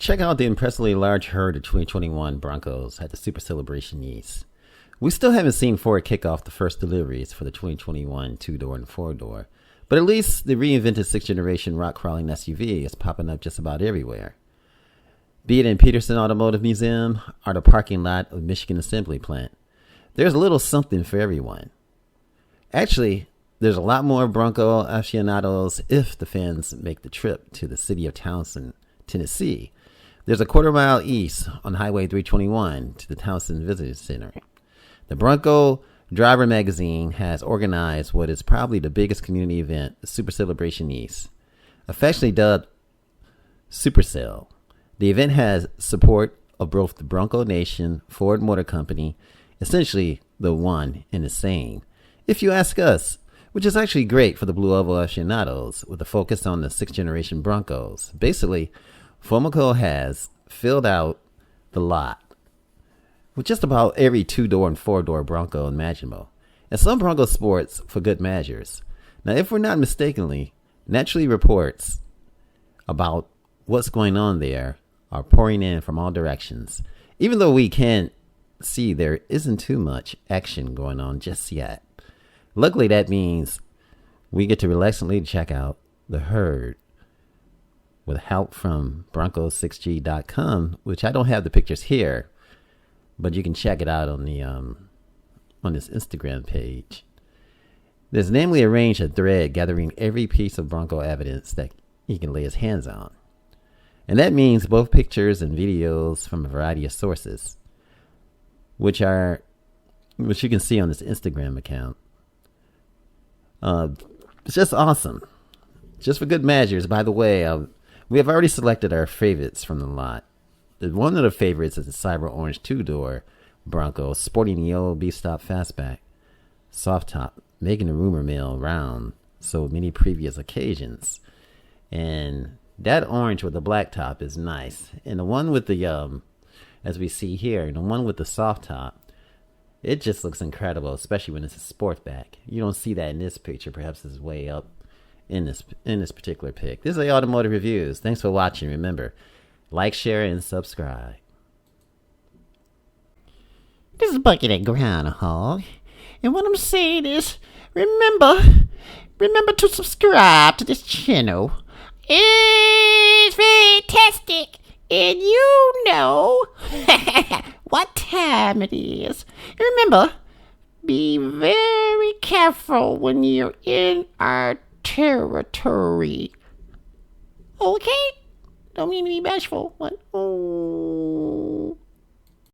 Check out the impressively large herd of 2021 Broncos at the Super Celebration East. We still haven't seen Ford kick off the first deliveries for the 2021 two-door and four-door, but at least the reinvented sixth-generation rock-crawling SUV is popping up just about everywhere. Be it in Petersen Automotive Museum or the parking lot of Michigan Assembly Plant, there's a little something for everyone. Actually, there's a lot more Bronco aficionados if the fans make the trip to the city of Townsend, Tennessee. There's a quarter-mile east on Highway 321 to the Townsend Visitor Center. The Bronco Driver magazine has organized what is probably the biggest community event, the Super Celebration East, affectionately dubbed Supercell. The event has support of both the Bronco Nation, Ford Motor Company, essentially the one and the same, if you ask us, which is actually great for the Blue Oval aficionados with a focus on the sixth-generation Broncos. Basically, Fomico has filled out the lot with just about every two-door and four-door Bronco imaginable, and some Bronco sports for good measures. Now, if we're not mistakenly, naturally reports about what's going on there are pouring in from all directions, even though we can't see there isn't too much action going on just yet. Luckily, that means we get to reluctantly check out the herd with help from Broncos6g.com, which I don't have the pictures here, but you can check it out on the on this Instagram page. There's namely arranged a thread gathering every piece of Bronco evidence that he can lay his hands on. And that means both pictures and videos from a variety of sources, which you can see on this Instagram account. It's just awesome. Just for good measures, by the way, we have already selected our favorites from the lot. One of the favorites is the Cyber Orange two-door Bronco, sporting the old beef-stop fastback soft top, making the rumor mill round so many previous occasions. And that orange with the black top is nice. And the one with the, as we see here, the one with the soft top, it just looks incredible, especially when it's a sportback. You don't see that in this picture. Perhaps it's way up in this particular pic. This is the Automotive Reviews. Thanks for watching. Remember, like, share, and subscribe. This is Bucket and Groundhog, and what I'm saying is, remember to subscribe to this channel. It's fantastic, and you know what time it is. And remember, be very careful when you're in our territory. Okay? Don't mean to be bashful, but